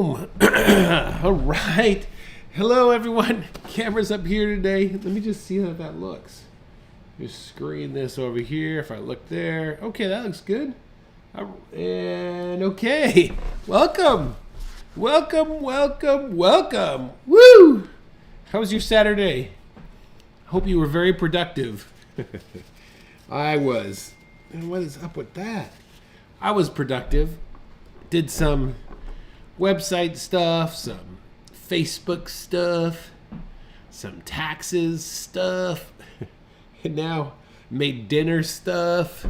Boom. All right. Hello, everyone. Camera's up here today. Let me just see how that looks. Just screen this over here. If I look there. Okay, that looks good. And okay. Welcome. Welcome, welcome, welcome. Woo! How was your Saturday? Hope you were very productive. I was. And what is up with that? I was productive. Did some website stuff, some Facebook stuff, some taxes stuff, and now made dinner stuff.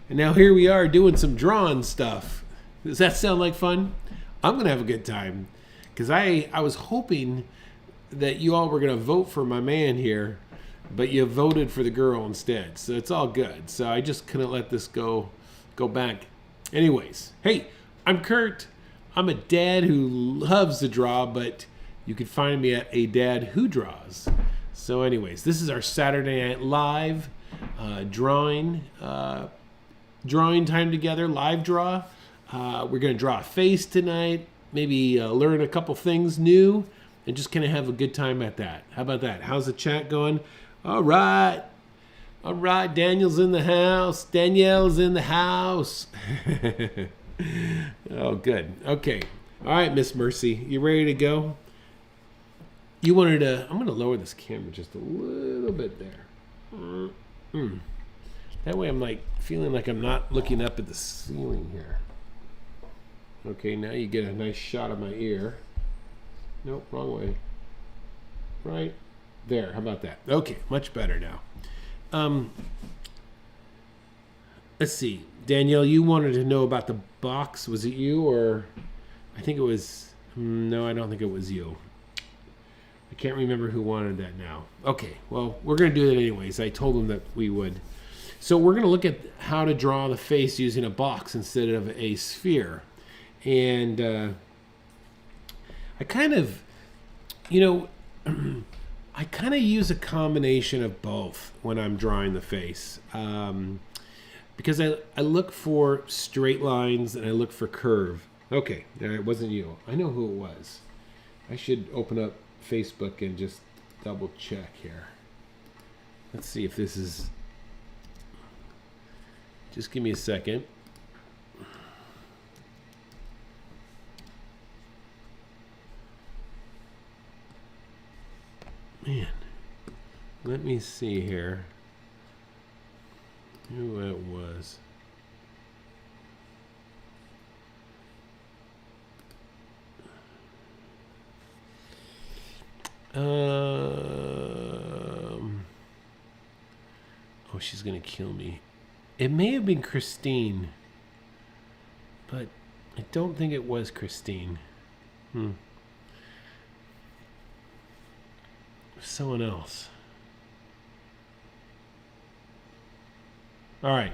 And now here we are doing some drawing stuff. Does that sound like fun? I'm going to have a good time because I was hoping that you all were going to vote for my man here, but you voted for the girl instead. So it's all good. So I just couldn't let this go back. Anyways, hey, I'm Kurt. I'm a dad who loves to draw, but you can find me at A Dad Who Draws. So anyways, this is our Saturday Night Live drawing time together, live draw. We're going to draw a face tonight, maybe learn a couple things new, and just kind of have a good time at that. How about that? How's the chat going? All right. All right, Daniel's in the house. Danielle's in the house. Oh, good. Okay. All right, Miss Mercy, you ready to go? You wanted to... I'm going to lower this camera just a little bit there. That way I'm like feeling like I'm not looking up at the ceiling here. Okay, now you get a nice shot of my ear. Nope, wrong way. Right there. How about that? Okay, much better now. Let's see. Danielle, you wanted to know about the box. Was it you or... I think it was... No, I don't think it was you. I can't remember who wanted that now. Okay, well, we're going to do that anyways. I told them that we would. So we're going to look at how to draw the face using a box instead of a sphere. And I kind of, I kind of use a combination of both when I'm drawing the face. Because I look for straight lines and I look for curve. Okay, it wasn't you. I know who it was. I should open up Facebook and just double check here. Let's see if this is... Just give me a second. Man, let me see here who it was. Oh, she's gonna kill me. It may have been Christine, but I don't think it was Christine. Someone else. All right,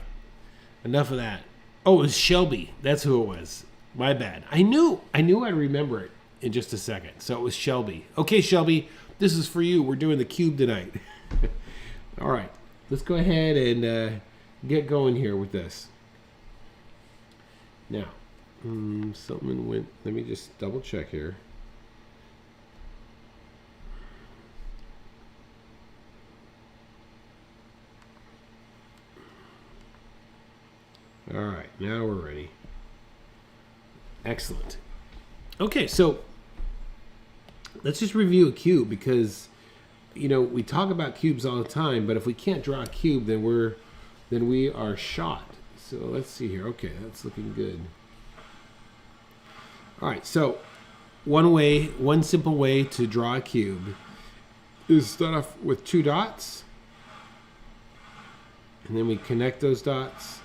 enough of that. Oh, it was Shelby. That's who it was. My bad. I knew I'd remember it in just a second. So it was Shelby. Okay, Shelby, this is for you. We're doing the cube tonight. All right, let's go ahead and get going here with this. Now, something went. Let me just double check here. All right, now we're ready. Excellent. Okay, so let's just review a cube because, we talk about cubes all the time, but if we can't draw a cube, then we are shot. So let's see here. Okay, that's looking good. All right, so one simple way to draw a cube is start off with two dots, and then we connect those dots.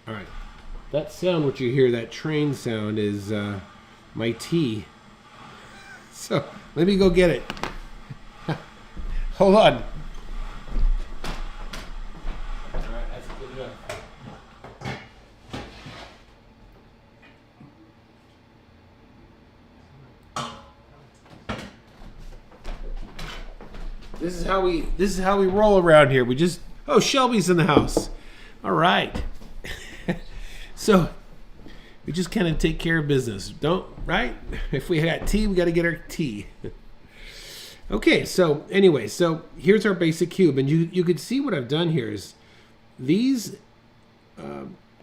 All right, that sound, what you hear, that train sound, is my tea. So let me go get it. Hold on. All right, that's good enough. This is how we roll around here. We just... Oh, Shelby's in the house. All right. So we just kind of take care of business, right? If we got tea, we got to get our tea. Okay, so anyway, so here's our basic cube, and you could see what I've done here is these.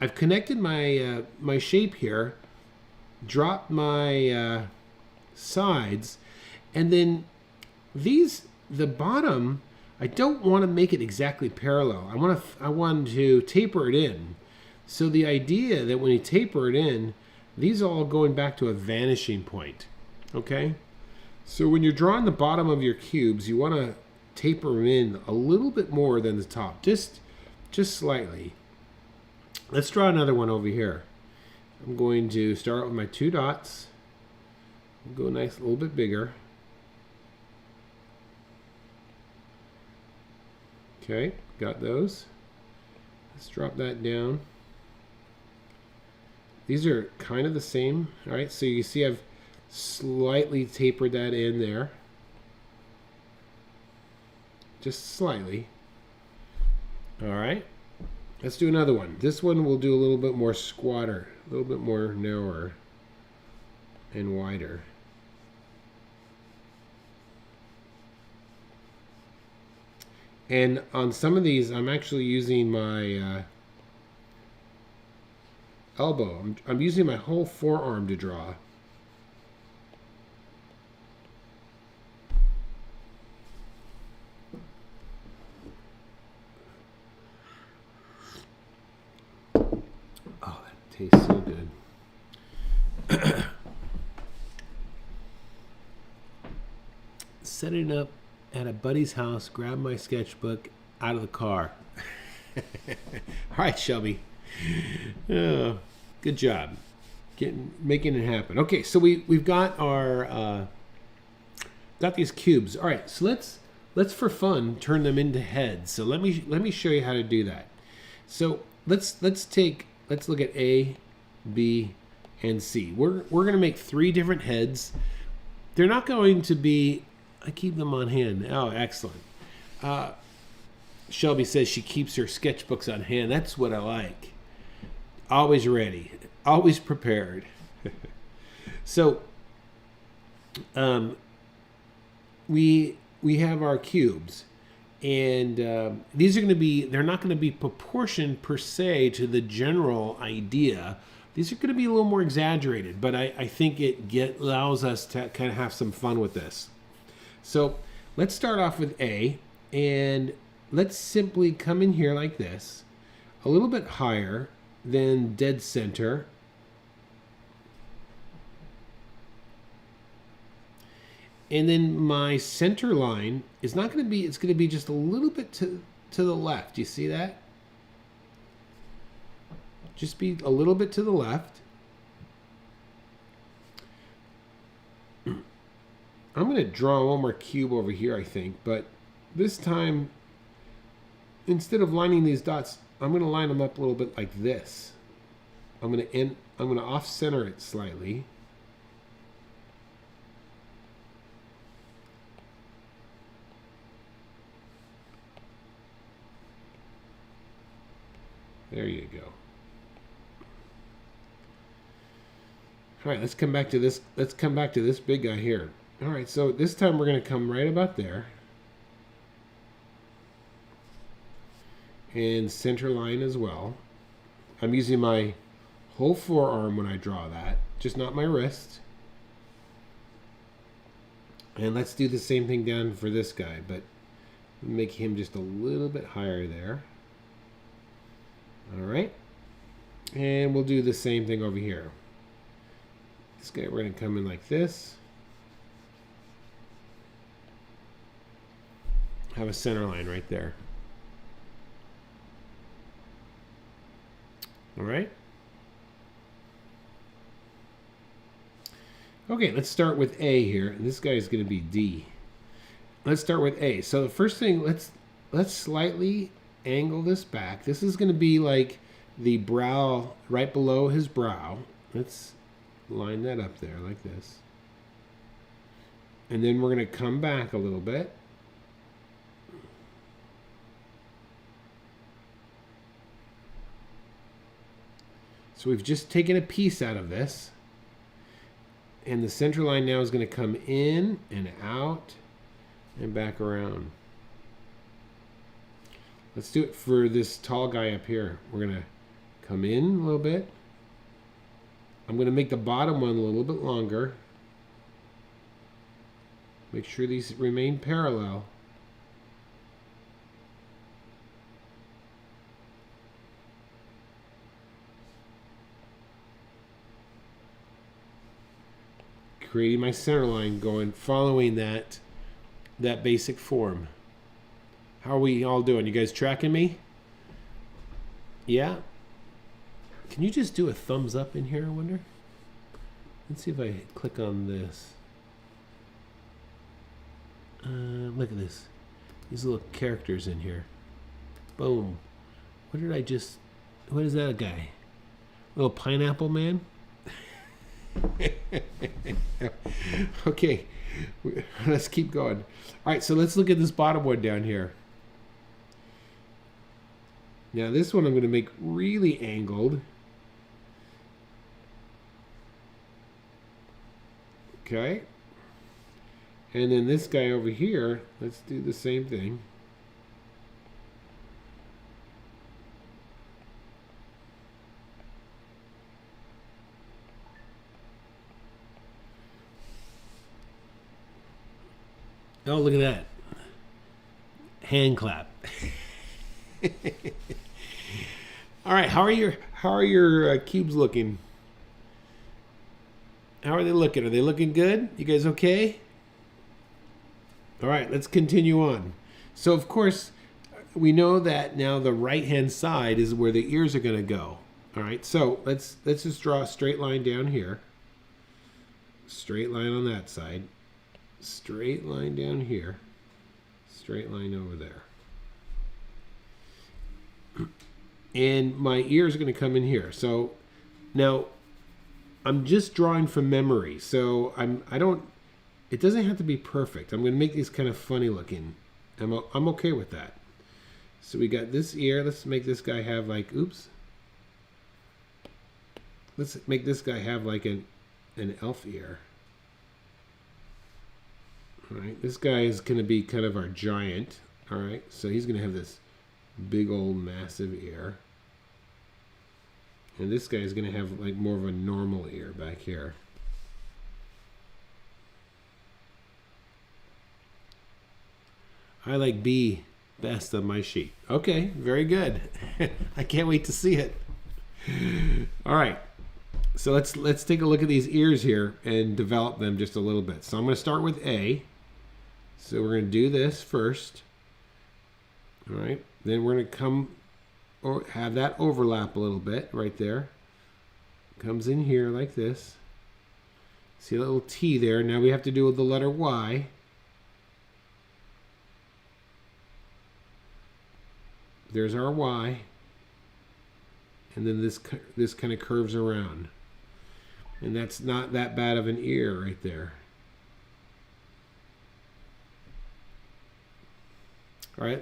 I've connected my my shape here, dropped my sides, and then the bottom. I don't want to make it exactly parallel. I want to taper it in. So the idea that when you taper it in, these are all going back to a vanishing point. Okay. So when you're drawing the bottom of your cubes, you want to taper them in a little bit more than the top, just slightly. Let's draw another one over here. I'm going to start with my 2 dots. Go nice, a little bit bigger. Okay, got those. Let's drop that down. These are kind of the same. All right, so you see I've slightly tapered that in there. Just slightly. All right. Let's do another one. This one we'll do a little bit more squatter, a little bit more narrower and wider. And on some of these, I'm actually using my elbow. I'm using my whole forearm to draw. Oh, that tastes so good. Setting up at a buddy's house, grab my sketchbook out of the car. All right, Shelby. Oh, good job making it happen. Okay, so we've got our got these cubes. All right, so let's for fun turn them into heads. So let me show you how to do that. So let's look at A, B, and C. We're gonna make 3 different heads. They're not going to be. I keep them on hand. Oh, excellent. Shelby says she keeps her sketchbooks on hand. That's what I like. Always ready. Always prepared. So, we have our cubes. And these are going to be, they're not going to be proportioned per se to the general idea. These are going to be a little more exaggerated. But I think it allows us to kind of have some fun with this. So let's start off with A, and let's simply come in here like this, a little bit higher than dead center. And then my center line is not going to be, it's going to be just a little bit to the left. You see that? Just be a little bit to the left. I'm going to draw one more cube over here, I think, but this time, instead of lining these dots, I'm going to line them up a little bit like this. I'm going to off-center it slightly. There you go. All right, let's come back to this. Let's come back to this big guy here. All right, so this time we're going to come right about there. And center line as well. I'm using my whole forearm when I draw that, just not my wrist. And let's do the same thing down for this guy, but make him just a little bit higher there. All right. And we'll do the same thing over here. This guy, we're going to come in like this. Have a center line right there. All right. Okay, let's start with A here. And this guy is going to be D. Let's start with A. So the first thing, let's slightly angle this back. This is going to be like the brow right below his brow. Let's line that up there like this. And then we're going to come back a little bit. So we've just taken a piece out of this. And the center line now is going to come in and out and back around. Let's do it for this tall guy up here. We're going to come in a little bit. I'm going to make the bottom one a little bit longer. Make sure these remain parallel. Creating my center line, following that basic form. How are we all doing? You guys tracking me? Yeah? Can you just do a thumbs up in here, I wonder? Let's see if I click on this. Look at this. These little characters in here. Boom. What is that a guy? Little pineapple man? Okay, let's keep going. All right, so let's look at this bottom one down here. Now this one I'm going to make really angled. Okay. And then this guy over here, let's do the same thing. Oh, look at that. Hand clap. All right, how are your cubes looking? How are they looking? Are they looking good? You guys okay? All right, let's continue on. So, of course, we know that now the right-hand side is where the ears are going to go. All right, so let's just draw a straight line down here. Straight line on that side. Straight line down here. Straight line over there. And my ears are going to come in here. So now I'm just drawing from memory. So it doesn't have to be perfect. I'm going to make these kind of funny looking. I'm okay with that. So we got this ear. Let's make this guy have like, oops. Let's make this guy have like an elf ear. All right, this guy is going to be kind of our giant. All right, so he's going to have this big old massive ear. And this guy is going to have like more of a normal ear back here. I like B best on my sheet. Okay, very good. I can't wait to see it. All right. So let's take a look at these ears here and develop them just a little bit. So I'm going to start with A. So we're going to do this first. All right. Then we're going to come or have that overlap a little bit right there. Comes in here like this. See a little T there. Now we have to do with the letter Y. There's our Y. And then this kind of curves around. And that's not that bad of an ear right there. All right,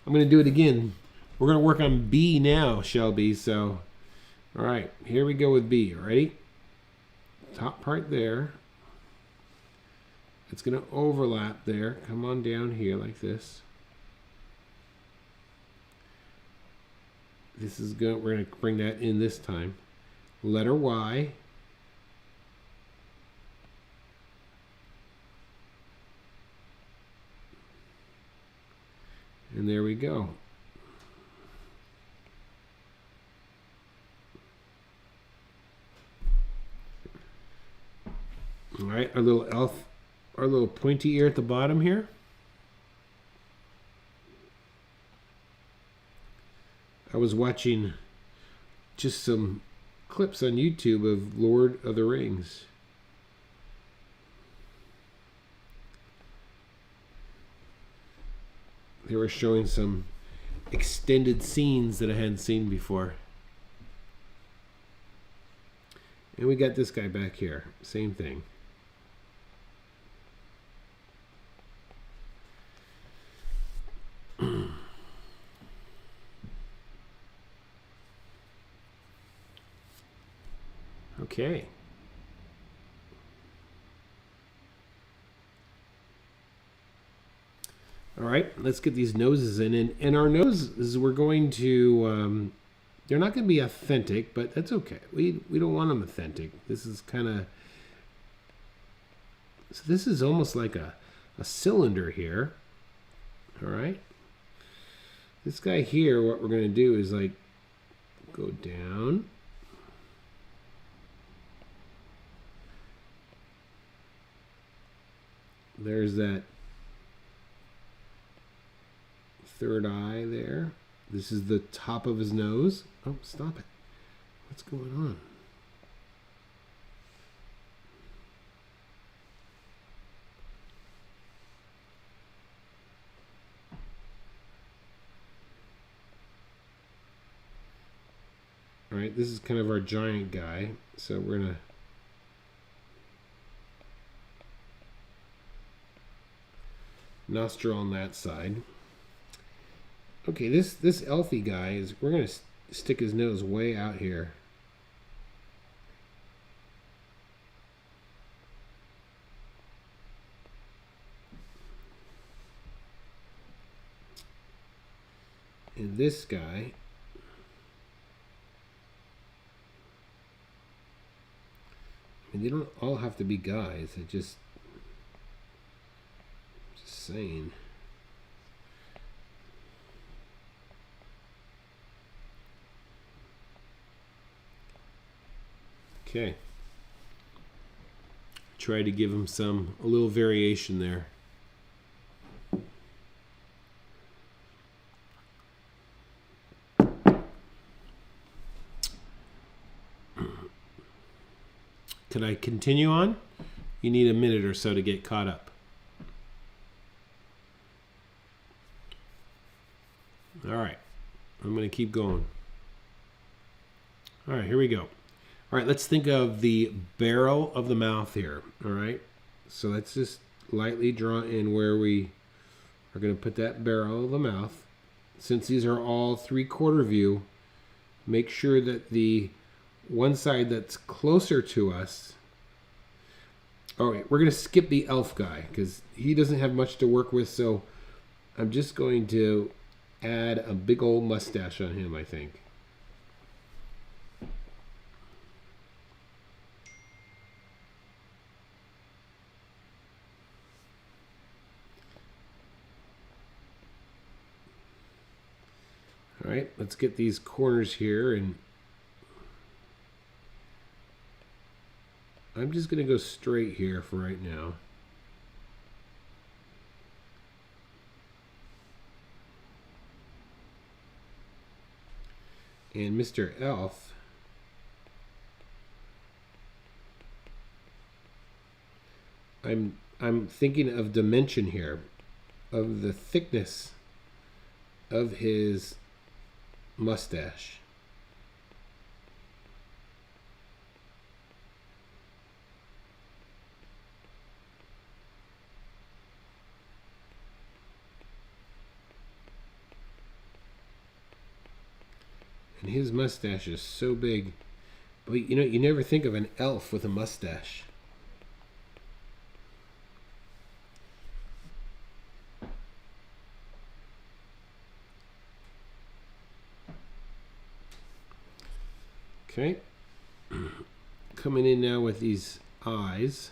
I'm going to do it again. We're going to work on B now, Shelby. So, all right, here we go with B. Ready? Top part there. It's going to overlap there. Come on down here like this. This is good. We're going to bring that in this time. Letter Y. And there we go. All right, our little elf, our little pointy ear at the bottom here. I was watching just some clips on YouTube of Lord of the Rings. They were showing some extended scenes that I hadn't seen before. And we got this guy back here. Same thing. Okay. All right, let's get these noses in. And our noses, we're going to, they're not going to be authentic, but that's okay. We don't want them authentic. This is kind of, so this is almost like a cylinder here. All right. This guy here, what we're going to do is like go down. There's that third eye there. This is the top of his nose. Oh, stop it. What's going on? All right, this is kind of our giant guy. So we're going to nostril on that side. Okay, this Elfie guy is, we're going to stick his nose way out here. And this guy, and they don't all have to be guys. I just saying. Okay. Try to give him a little variation there. Could I continue on? You need a minute or so to get caught up. All right, I'm going to keep going. All right, here we go. All right, let's think of the barrel of the mouth here. All right, so let's just lightly draw in where we are going to put that barrel of the mouth. Since these are all 3/4 view, make sure that the one side that's closer to us. All right, we're going to skip the elf guy because he doesn't have much to work with. So I'm just going to add a big old mustache on him, I think. All right, let's get these corners here, and I'm just going to go straight here for right now. And Mr. Elf, I'm thinking of dimension here, of the thickness of his mustache. And his mustache is so big. But you know, you never think of an elf with a mustache. Okay. Coming in now with these eyes.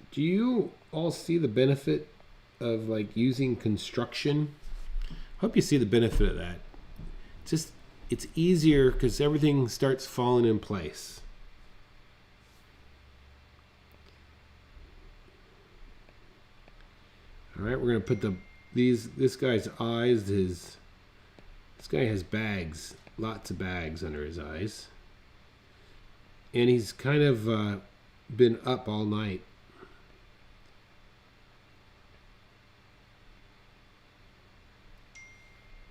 Do you all see the benefit of like using construction? I hope you see the benefit of that. It's easier because everything starts falling in place. All right, we're going to put this guy's eyes, this guy has bags, lots of bags under his eyes. And he's kind of been up all night.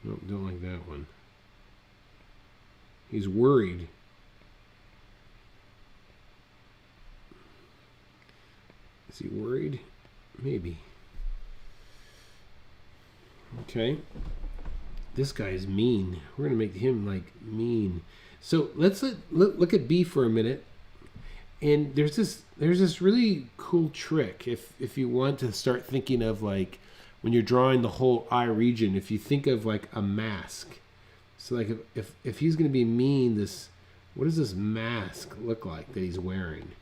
Nope, don't like that one. He's worried. Is he worried? Maybe. Okay. This guy is mean. We're gonna make him like mean. So let's look at B for a minute. And there's this really cool trick if you want to start thinking of like when you're drawing the whole eye region, if you think of like a mask. So like if he's gonna be mean, what does this mask look like that he's wearing?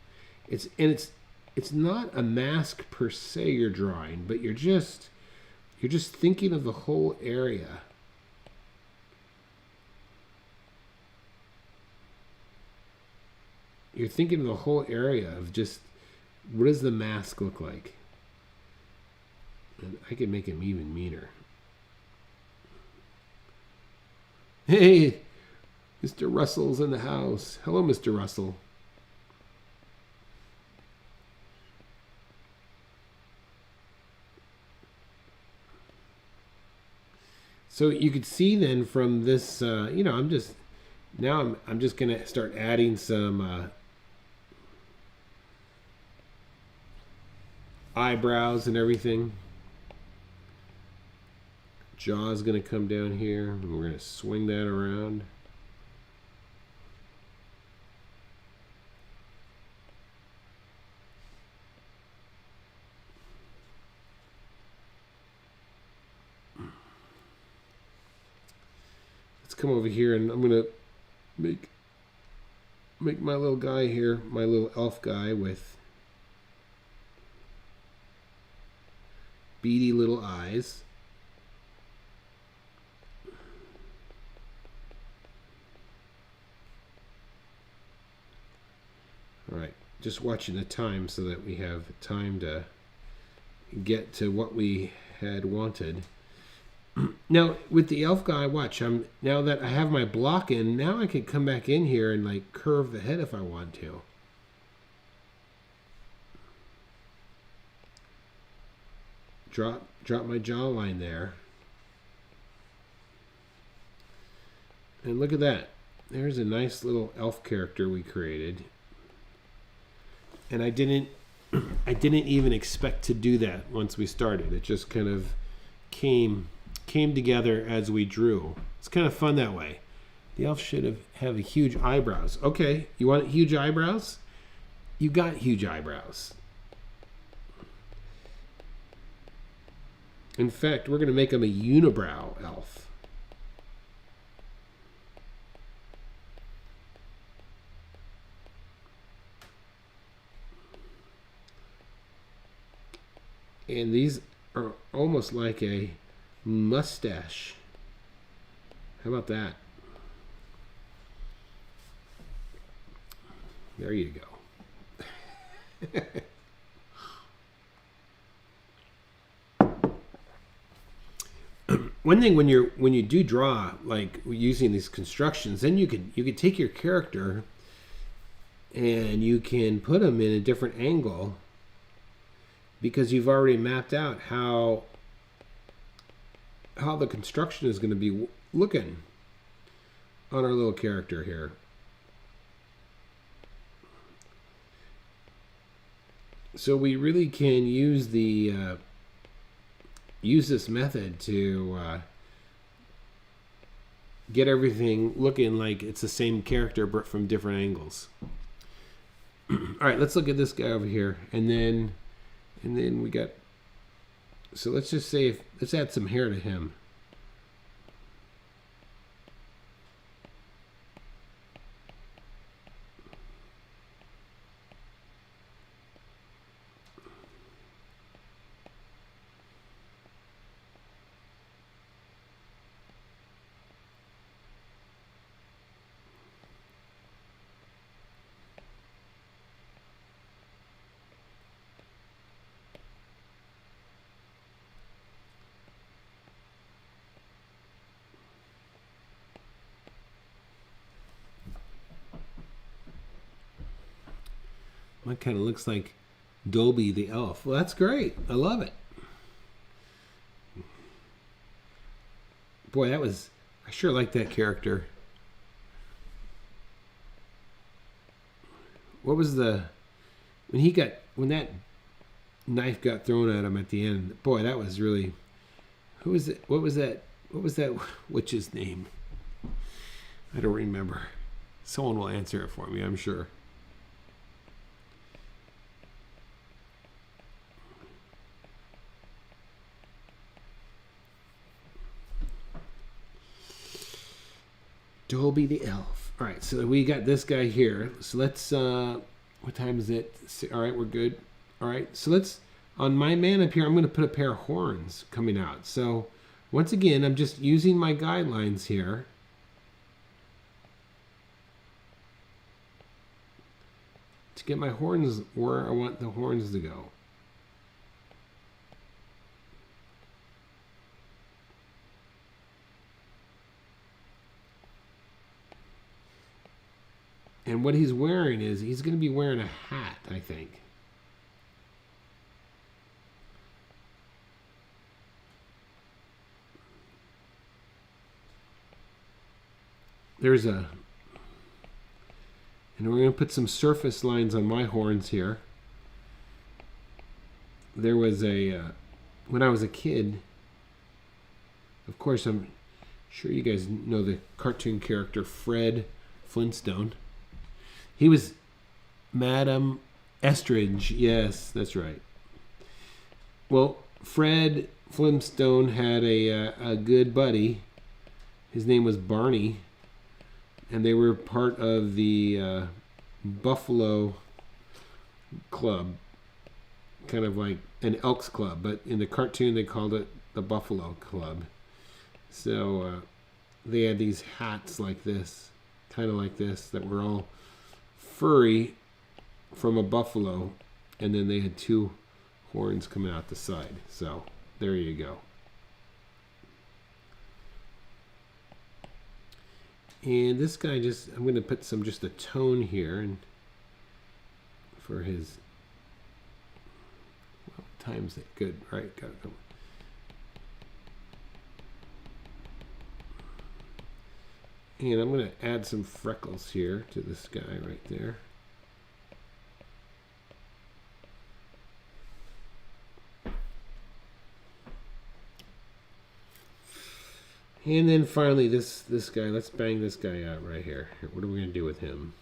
It's not a mask per se you're drawing, but you're just thinking of the whole area. You're thinking of the whole area of just what does the mask look like? And I could make him even meaner. Hey, Mr. Russell's in the house. Hello, Mr. Russell. So you could see then from this, I'm just gonna start adding some eyebrows and everything. Jaw's gonna come down here, and we're gonna swing that around. Let's come over here, and I'm gonna make my little guy here, my little elf guy with beady little eyes. All right, just watching the time so that we have time to get to what we had wanted. Now with the elf guy, watch, now that I have my block in, now I can come back in here and like curve the head if I want to. Drop my jawline there. And look at that. There's a nice little elf character we created. And I didn't even expect to do that once we started. It just kind of came together as we drew. It's kind of fun that way. The elf should have huge eyebrows. Okay, you want huge eyebrows? You got huge eyebrows. In fact, we're going to make him a unibrow elf. And these are almost like a mustache. How about that? There you go. One thing when you do draw, like using these constructions, then you could take your character and you can put them in a different angle because you've already mapped out how the construction is going to be looking on our little character here. So we really can use this method to get everything looking like it's the same character but from different angles. All right, let's look at this guy over here, and then we got. So let's just say let's add some hair to him. That kind of looks like Dobie the elf. Well, that's great. I love it. Boy, I sure like that character. What was when that knife got thrown at him at the end? Boy, that was really, Who is it? What was that? What was that witch's name? I don't remember. Someone will answer it for me, I'm sure. Dolby the elf. All right, so we got this guy here. So let's, what time is it? All right, we're good. All right, so let's, on my man up here, I'm going to put a pair of horns coming out. So once again, I'm just using my guidelines here. To get my horns where I want the horns to go. And what he's wearing is, he's going to be wearing a hat, I think. There's a, and we're going to put some surface lines on my horns here. There was a, when I was a kid, of course, I'm sure you guys know the cartoon character Fred Flintstone. He was Madame Estridge. Yes, that's right. Well, Fred Flintstone had a good buddy. His name was Barney. And they were part of the Buffalo Club. Kind of like an Elks Club. But in the cartoon, they called it the Buffalo Club. So they had these hats like this. Kind of like this. That were all furry from a buffalo, and then they had two horns coming out the side. So there you go. And this guy, just, I'm going to put some, just a tone here, and for his, well, time's it good, right? Got it. And I'm going to add some freckles here to this guy right there. And then finally this guy, let's bang this guy out right here. What are we going to do with him?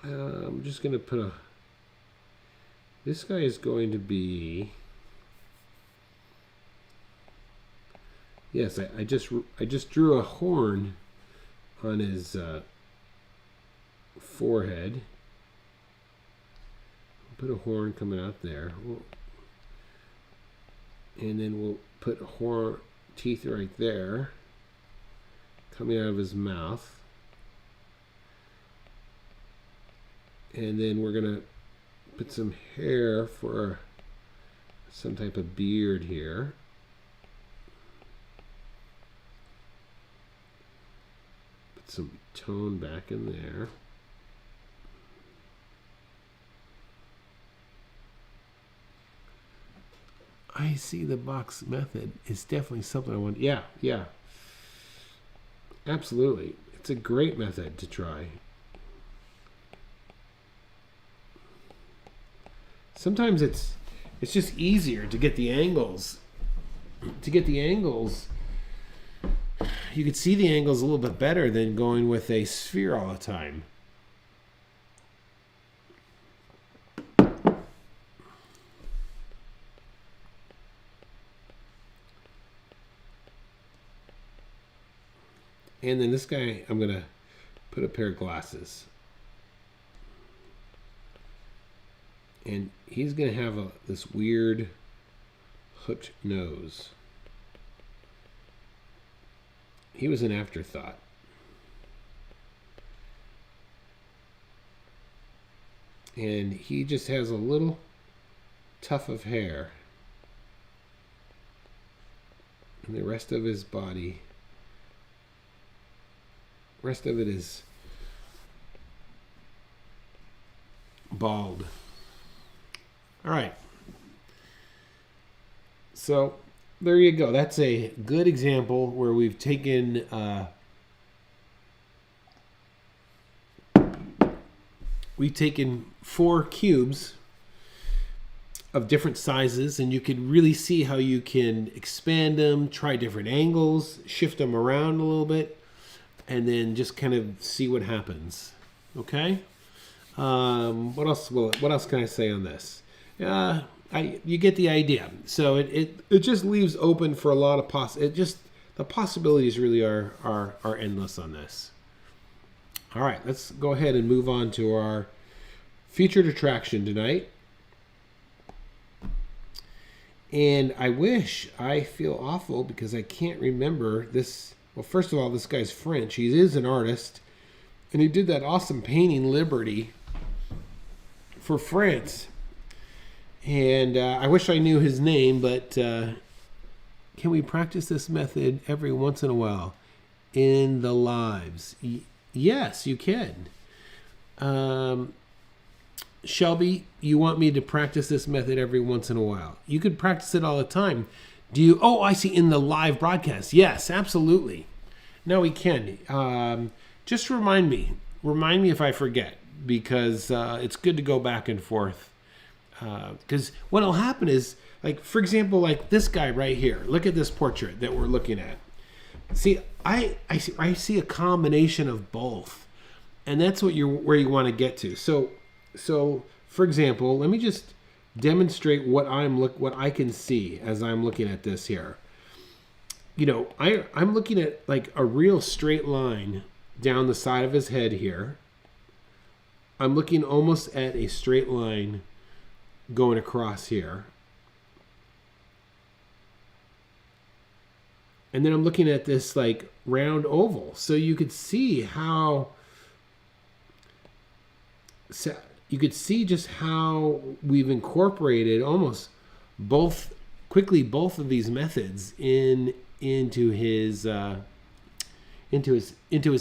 I'm just going to put a, this guy is going to be, yes, I just drew a horn on his forehead. Put a horn coming out there. And then we'll put horn teeth right there coming out of his mouth. And then we're going to put some hair for some type of beard here. Put some tone back in there. I see the box method is definitely something I want. Yeah. Absolutely. It's a great method to try. Sometimes it's just easier to get the angles. To get the angles, you could see the angles a little bit better than going with a sphere all the time. And then this guy, I'm going to put a pair of glasses. And he's going to have this weird hooked nose. He was an afterthought. And he just has a little tuft of hair. And the rest of his body, rest of it is bald. All right. So there you go. That's a good example where we've taken four cubes of different sizes, and you can really see how you can expand them, try different angles, shift them around a little bit, and then just kind of see what happens. Okay. What else? Well, what else can I say on this? You get the idea. So it just leaves open for a lot of the possibilities really are endless on this. All right, let's go ahead and move on to our featured attraction tonight. And I feel awful because I can't remember this. Well, first of all, this guy's French. He is an artist, and he did that awesome painting, Liberty, for France. And I wish I knew his name, but can we practice this method every once in a while in the lives? Yes, you can. Shelby, you want me to practice this method every once in a while? You could practice it all the time. Do you? Oh, I see, in the live broadcast. Yes, absolutely. No, we can. Just remind me. Remind me if I forget, because it's good to go back and forth. Because what will happen is, like, for example, like this guy right here. Look at this portrait that we're looking at. See, I see a combination of both, and that's where you want to get to. So, for example, let me just demonstrate what I can see as I'm looking at this here. You know, I'm looking at like a real straight line down the side of his head here. I'm looking almost at a straight line going across here. And then I'm looking at this like round oval. So you could see just how we've incorporated almost both of these methods into his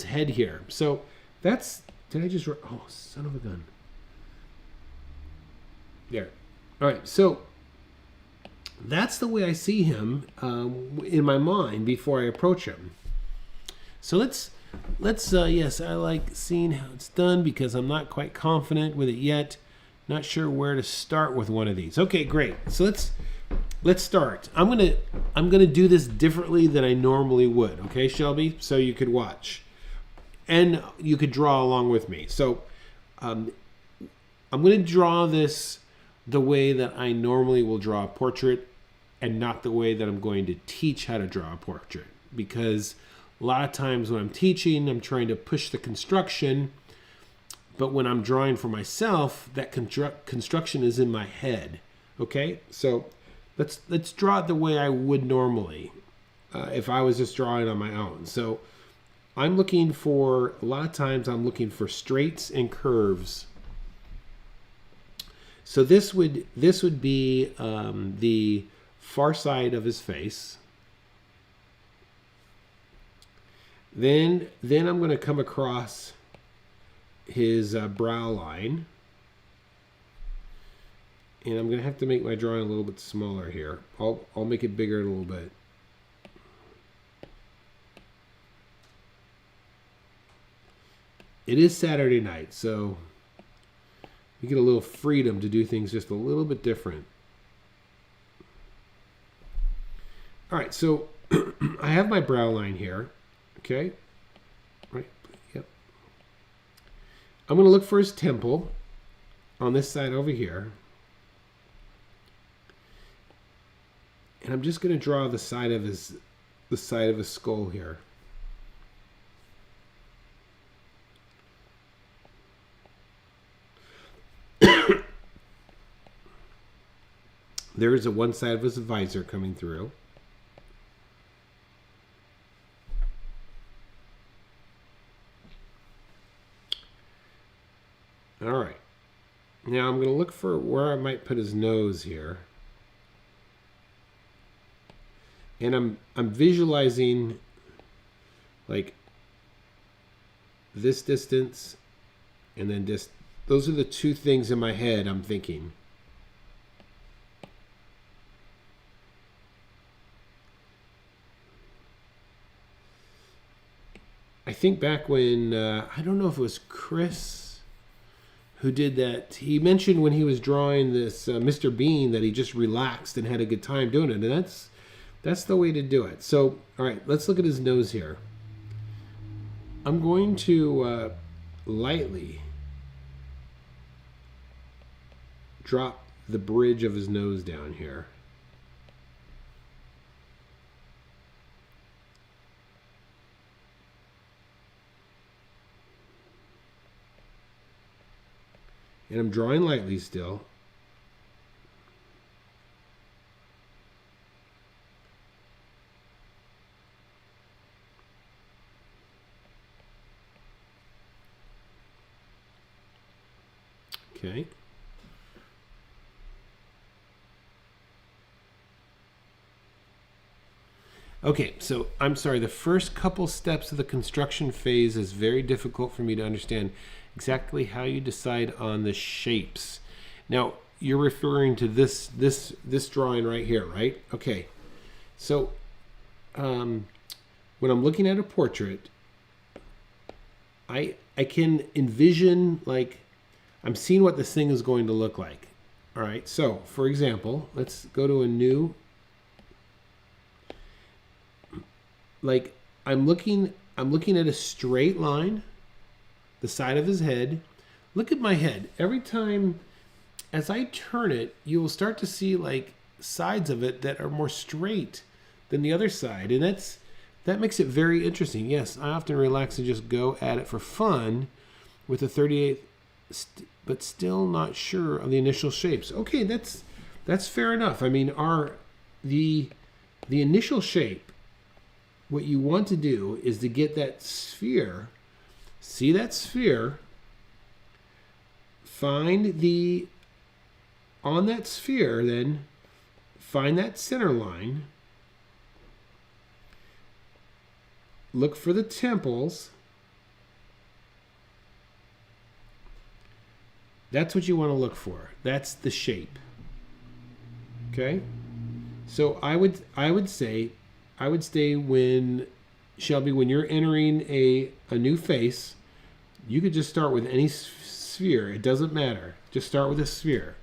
head here. So that's, did I just, oh, son of a gun. There. All right. So that's the way I see him in my mind before I approach him. So let's yes, I like seeing how it's done because I'm not quite confident with it yet. Not sure where to start with one of these. Okay, great. So let's start. I'm gonna do this differently than I normally would. Okay, Shelby. So you could watch, and you could draw along with me. So I'm gonna draw this the way that I normally will draw a portrait, and not the way that I'm going to teach how to draw a portrait, because a lot of times when I'm teaching, I'm trying to push the construction, but when I'm drawing for myself, that construction is in my head. Okay, so let's draw it the way I would normally if I was just drawing on my own. So I'm looking for, a lot of times I'm looking for straights and curves. So this would be the far side of his face. Then I'm going to come across his brow line. And I'm going to have to make my drawing a little bit smaller here. I'll make it bigger a little bit. It is Saturday night, so we get a little freedom to do things just a little bit different. All right, so I have my brow line here. Okay, right, yep. I'm going to look for his temple on this side over here. And I'm just going to draw the side of his skull here. There is one side of his visor coming through. All right. Now I'm going to look for where I might put his nose here. And I'm visualizing like this distance and then this. Those are the two things in my head I'm thinking. I think back when, I don't know if it was Chris who did that. He mentioned when he was drawing this Mr. Bean that he just relaxed and had a good time doing it, and that's the way to do it. So, all right, let's look at his nose here. I'm going to lightly drop the bridge of his nose down here. And I'm drawing lightly still. Okay. Okay, so I'm sorry, the first couple steps of the construction phase is very difficult for me to understand exactly how you decide on the shapes. Now, you're referring to this drawing right here, right? Okay. So, when I'm looking at a portrait, I can envision, like, I'm seeing what this thing is going to look like. All right, so, for example, let's go to a new, like, I'm looking at a straight line, the side of his head. Look at my head. Every time, as I turn it, you will start to see, like, sides of it that are more straight than the other side, and that makes it very interesting. Yes, I often relax and just go at it for fun with a 38, but still not sure of the initial shapes. Okay, that's fair enough. I mean, the initial shape, what you want to do is to get that sphere. See that sphere? On that sphere, then find that center line. Look for the temples. That's what you want to look for. That's the shape. Okay? So I would say when, Shelby, when you're entering a new face, you could just start with any sphere. It doesn't matter. Just start with a sphere.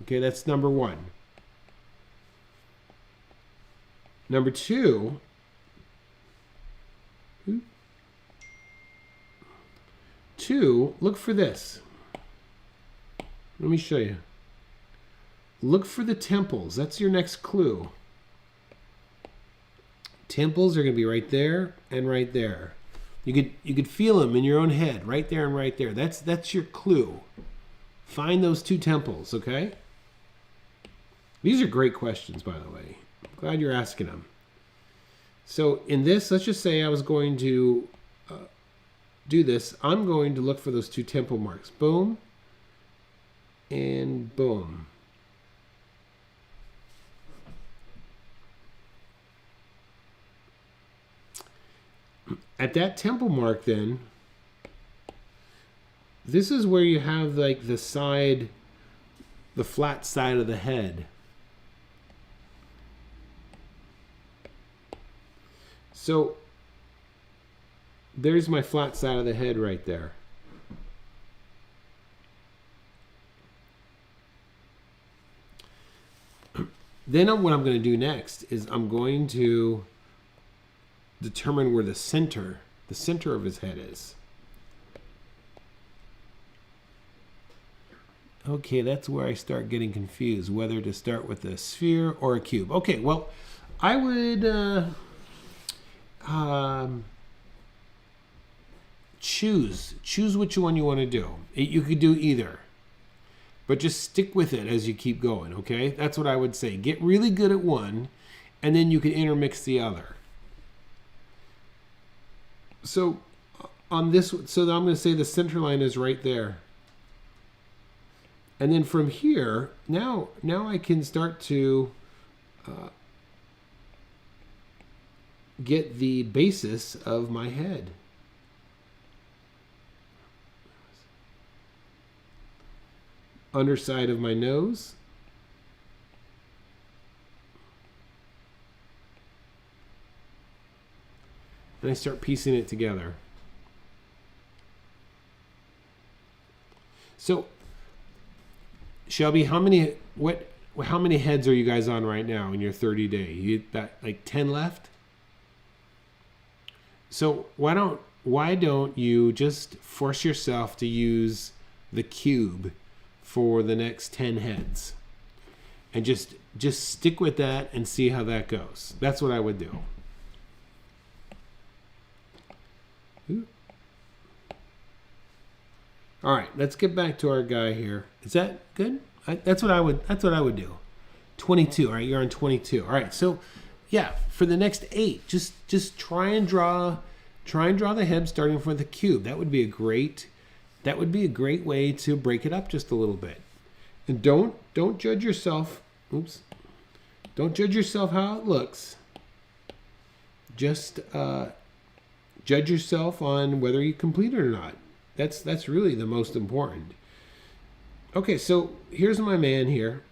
Okay, that's number one. Number two, look for this. Let me show you. Look for the temples. That's your next clue. Temples are going to be right there and right there. You could feel them in your own head, right there and right there. That's your clue. Find those two temples, okay? These are great questions, by the way. I'm glad you're asking them. So in this, let's just say I was going to do this. I'm going to look for those two temple marks. Boom and boom. At that temple mark, then, this is where you have, like, the flat side of the head. So there's my flat side of the head right there. Then what I'm going to do next is I'm going to determine where the center of his head is. Okay, that's where I start getting confused, whether to start with a sphere or a cube. Okay, well, I would choose which one you want to do. You could do either, but just stick with it as you keep going, okay? That's what I would say. Get really good at one, and then you can intermix the other. So on this, so I'm going to say the center line is right there. And then from here, now I can start to get the basis of my head. Underside of my nose. And I start piecing it together. So, Shelby, how many heads are you guys on right now in your 30-day? You got like 10 left? So why don't you just force yourself to use the cube for the next 10 heads? And just stick with that and see how that goes. That's what I would do. Ooh. All right, let's get back to our guy here. Is that good? That's what I would do. 22. All right, you're on 22. All right, so yeah, for the next 8, just try and draw the head starting from the cube. That would be a great way to break it up just a little bit. And don't judge yourself. Oops. Don't judge yourself how it looks. Just judge yourself on whether you complete it or not. That's really the most important. Okay, so here's my man here.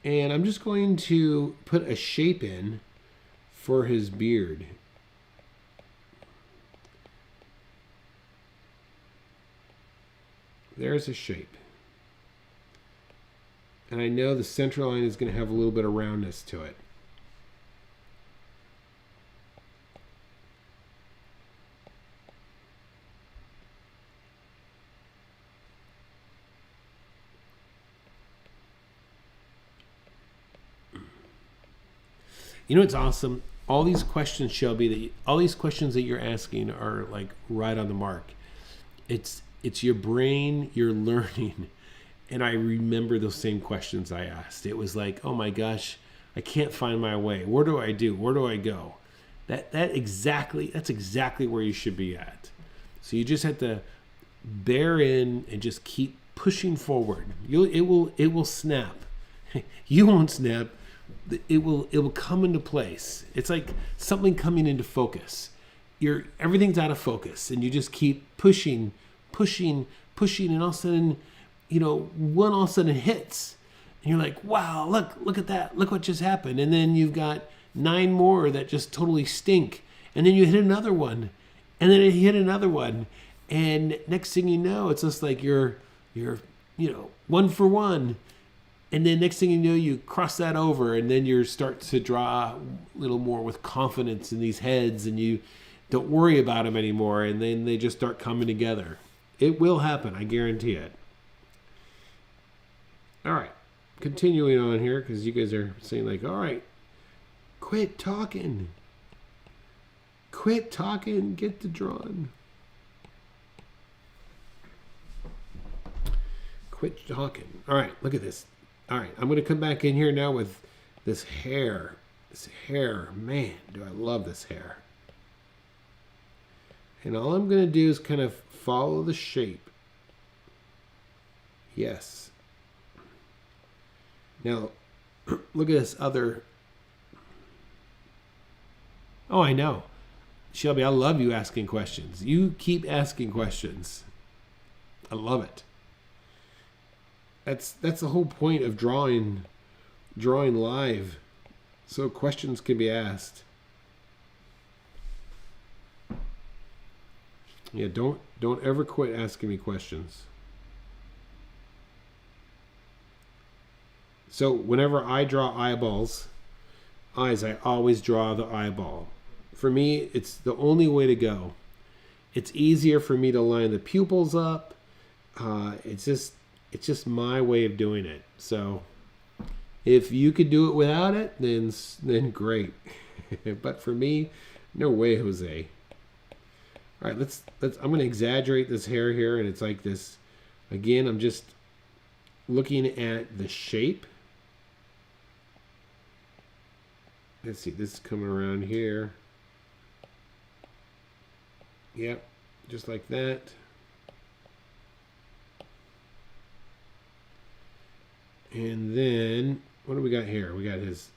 And I'm just going to put a shape in for his beard. There's a shape. And I know the center line is going to have a little bit of roundness to it. You know what's awesome? All these questions, Shelby, all these questions that you're asking are like right on the mark. It's your brain, you're learning. And I remember those same questions I asked. It was like, oh my gosh, I can't find my way. What do I do? Where do I go? That's exactly where you should be at. So you just have to bear in and just keep pushing forward. It will snap. You won't snap. It will come into place. It's like something coming into focus. Everything's out of focus, and you just keep pushing, and all of a sudden, one all of a sudden hits, and you're like, wow, look at that, look what just happened. And then you've got 9 more that just totally stink, and then you hit another one, and then you hit another one, and next thing you know, it's just like you're 1 for 1. And then next thing you know, you cross that over, and then you start to draw a little more with confidence in these heads, and you don't worry about them anymore, and then they just start coming together. It will happen, I guarantee it. All right, continuing on here, because you guys are saying like, all right, quit talking. Quit talking, get to drawing. Quit talking. All right, look at this. All right, I'm going to come back in here now with this hair. This hair, man, do I love this hair. And all I'm going to do is kind of follow the shape. Yes. Now, look at this other. Oh, I know. Shelby, I love you asking questions. You keep asking questions. I love it. That's the whole point of drawing live, so questions can be asked. Yeah, don't ever quit asking me questions. So whenever I draw eyes, I always draw the eyeball. For me, it's the only way to go. It's easier for me to line the pupils up. It's just my way of doing it. So if you could do it without it, then great. But for me, no way, Jose. All right, let's I'm going to exaggerate this hair here, and it's like this. Again, I'm just looking at the shape. Let's see, this is coming around here. Yep, just like that. And then, what do we got here? We got his.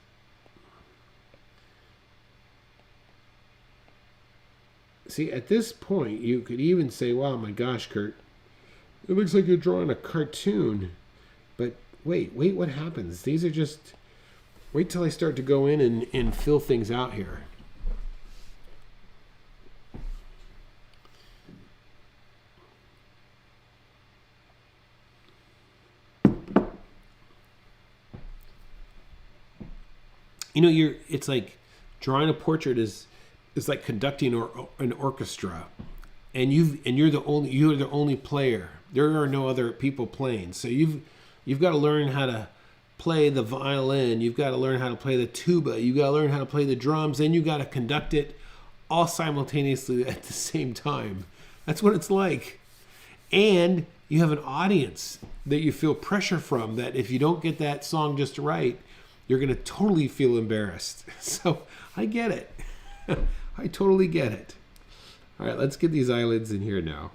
See, at this point, you could even say, wow, my gosh, Kurt, it looks like you're drawing a cartoon. But wait, what happens? These are just, wait till I start to go in and fill things out here. You know, it's like drawing a portrait is like conducting an orchestra, and you're the only player. There are no other people playing. So you've got to learn how to play the violin. You've got to learn how to play the tuba. You've got to learn how to play the drums. Then you got to conduct it all simultaneously at the same time. That's what it's like. And you have an audience that you feel pressure from, that if you don't get that song just right, you're going to totally feel embarrassed. So I get it. I totally get it. All right, let's get these eyelids in here now.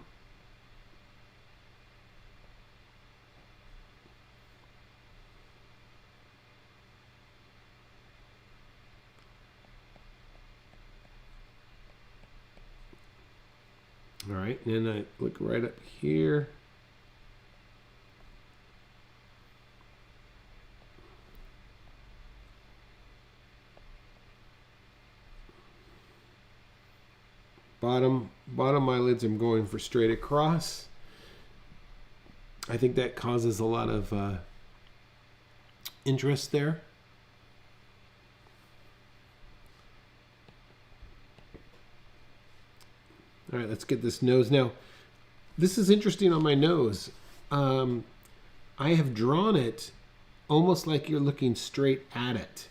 All right, and then I look right up here. Bottom eyelids, I'm going for straight across. I think that causes a lot of interest there. All right, let's get this nose. Now, this is interesting on my nose. I have drawn it almost like you're looking straight at it.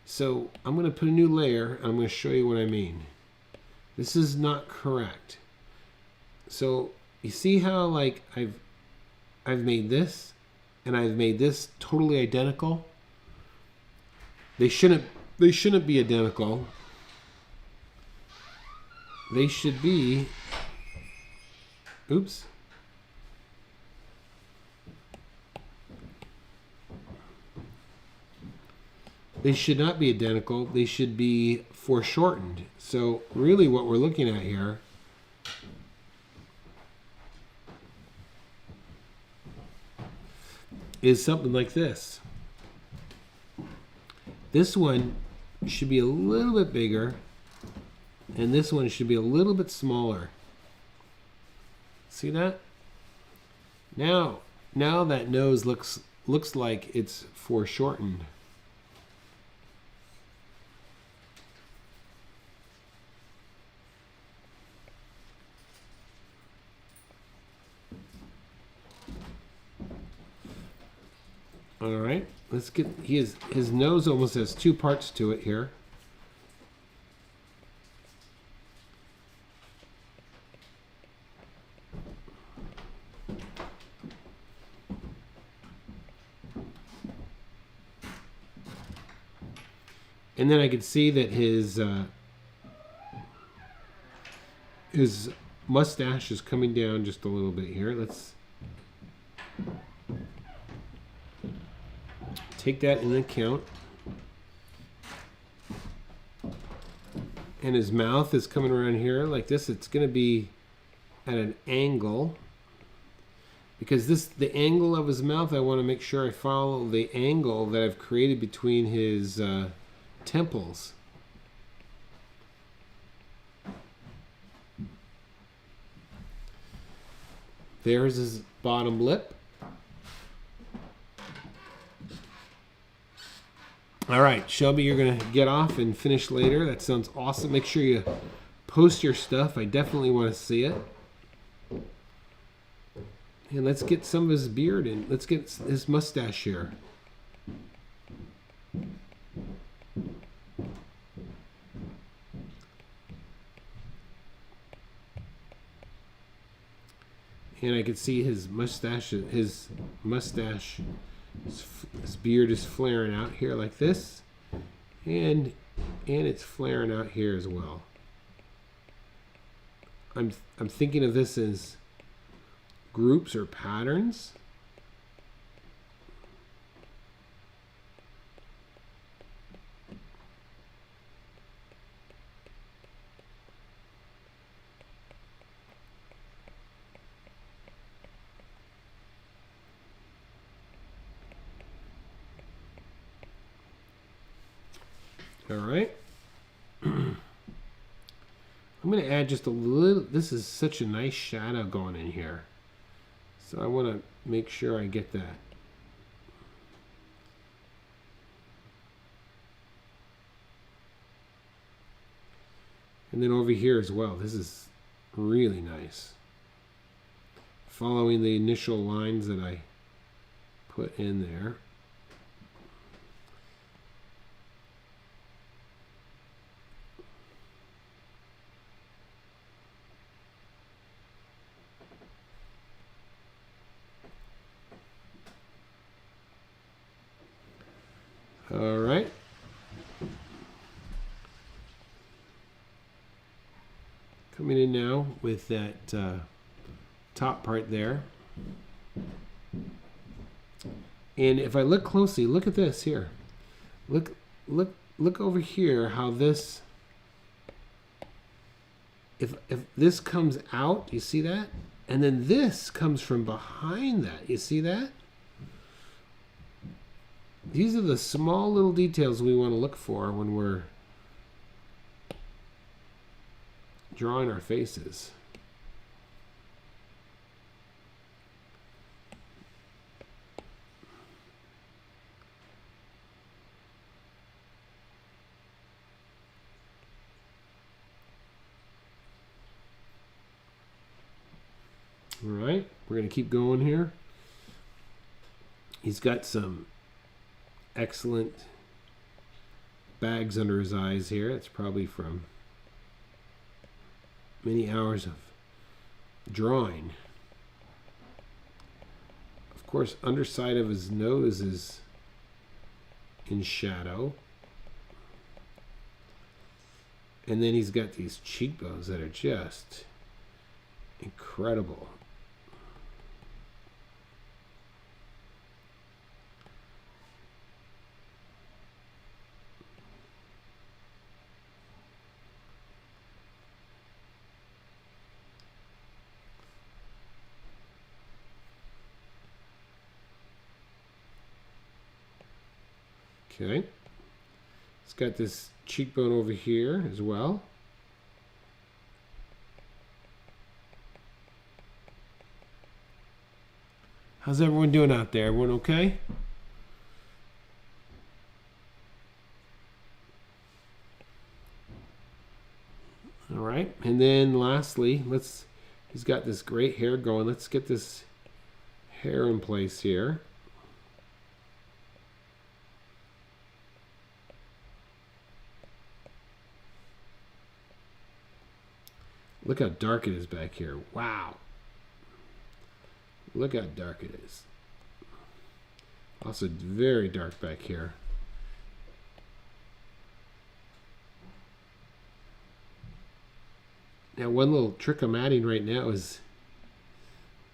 So I'm going to put a new layer, and I'm going to show you what I mean. This is not correct. So you see how like I've made this and I've made this totally identical? They shouldn't be identical. They should be, oops. They should not be identical. They should be foreshortened. So really what we're looking at here is something like this. This one should be a little bit bigger, and this one should be a little bit smaller. See that? Now that nose looks like it's foreshortened. All right, let's get his nose almost has two parts to it here. And then I could see that his mustache is coming down just a little bit here. Let's take that into account. And his mouth is coming around here like this. It's going to be at an angle, because the angle of his mouth, I want to make sure I follow the angle that I've created between his temples. There's his bottom lip. All right, Shelby, you're going to get off and finish later. That sounds awesome. Make sure you post your stuff. I definitely want to see it. And let's get some of his beard in. Let's get his mustache here. And I can see his mustache, his beard is flaring out here like this, and it's flaring out here as well. I'm thinking of this as groups or patterns. All right. I'm going to add just a little. This is such a nice shadow going in here. So I want to make sure I get that. And then over here as well. This is really nice. Following the initial lines that I put in there. All right. Coming in now with that top part there. And if I look closely, look at this here. Look over here how this, if this comes out, you see that? And then this comes from behind that. You see that? These are the small little details we want to look for when we're drawing our faces. All right, we're going to keep going here. He's got some excellent bags under his eyes here. It's probably from many hours of drawing. Of course, underside of his nose is in shadow. And then he's got these cheekbones that are just incredible. Okay, it's got this cheekbone over here as well. How's everyone doing out there? Everyone okay? All right, and then lastly, he's got this great hair going. Let's get this hair in place here. Look how dark it is back here. Wow. Look how dark it is. Also very dark back here. Now one little trick I'm adding right now is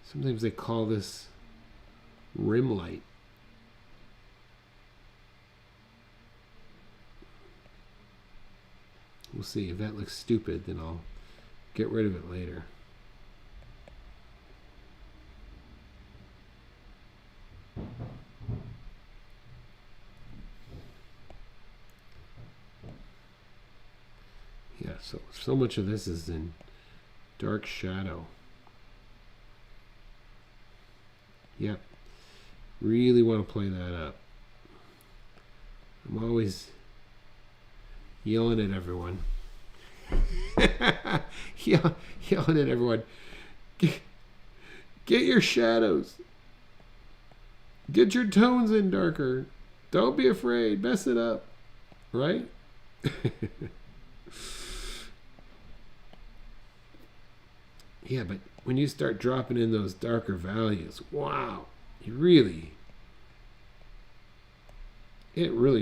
sometimes they call this rim light. We'll see. If that looks stupid, then I'll get rid of it later. Yeah, so much of this is in dark shadow. Yep. Really want to play that up. I'm always yelling at everyone. Yelling at everyone. Get your shadows. Get your tones in darker. Don't be afraid. Mess it up. Right? Yeah, but when you start dropping in those darker values, wow, it really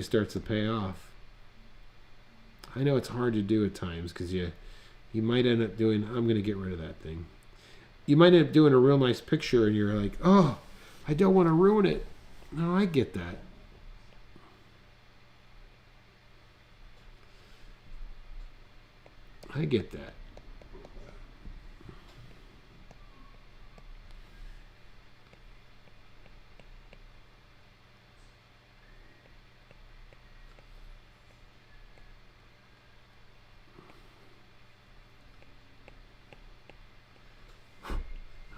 starts to pay off. I know it's hard to do at times because you might end up doing, I'm going to get rid of that thing. You might end up doing a real nice picture and you're like, oh, I don't want to ruin it. No, I get that. I get that.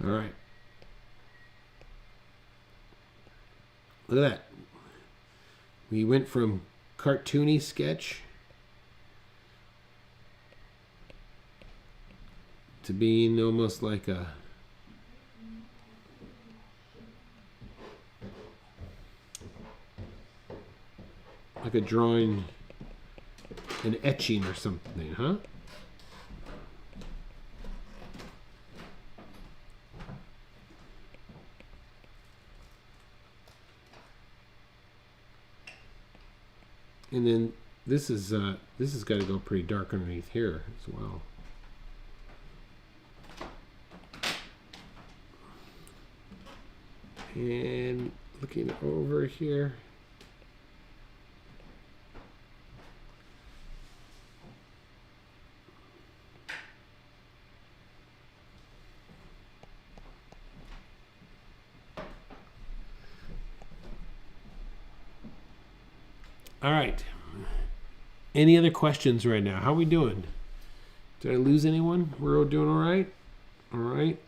All right. Look at that. We went from cartoony sketch to being almost like a drawing, an etching or something, huh? And then this has got to go pretty dark underneath here as well. And looking over here, all right. Any other questions right now? How are we doing? Did I lose anyone? We're all doing all right? All right.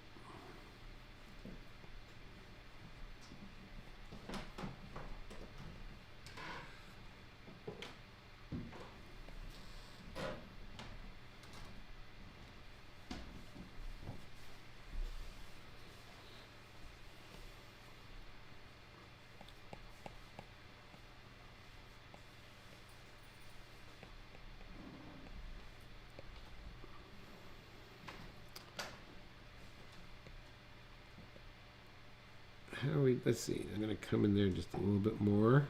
Let's see, I'm going to come in there just a little bit more.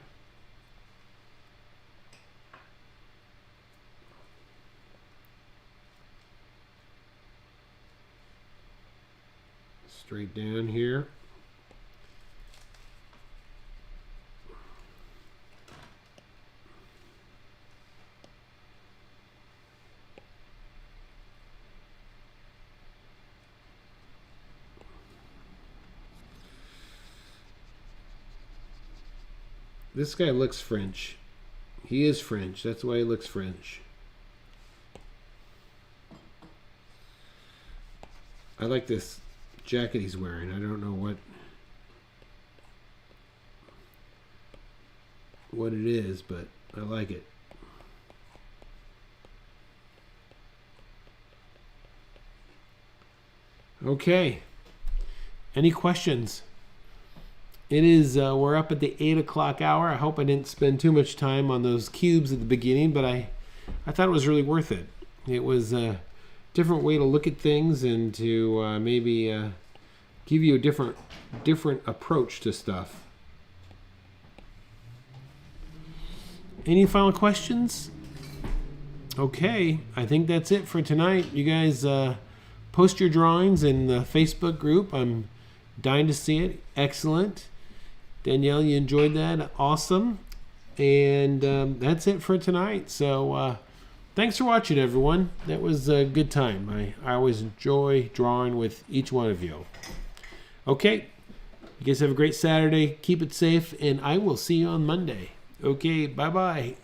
Straight down here. This guy looks French. He is French. That's why he looks French. I like this jacket he's wearing. I don't know what it is, but I like it. Okay. Any questions? It is, we're up at the 8 o'clock hour. I hope I didn't spend too much time on those cubes at the beginning, but I thought it was really worth it. It was a different way to look at things and to maybe give you a different approach to stuff. Any final questions? Okay, I think that's it for tonight. You guys post your drawings in the Facebook group. I'm dying to see it. Excellent. Danielle, you enjoyed that? Awesome. And that's it for tonight. So thanks for watching, everyone. That was a good time. I always enjoy drawing with each one of you. Okay. You guys have a great Saturday. Keep it safe, and I will see you on Monday. Okay, bye-bye.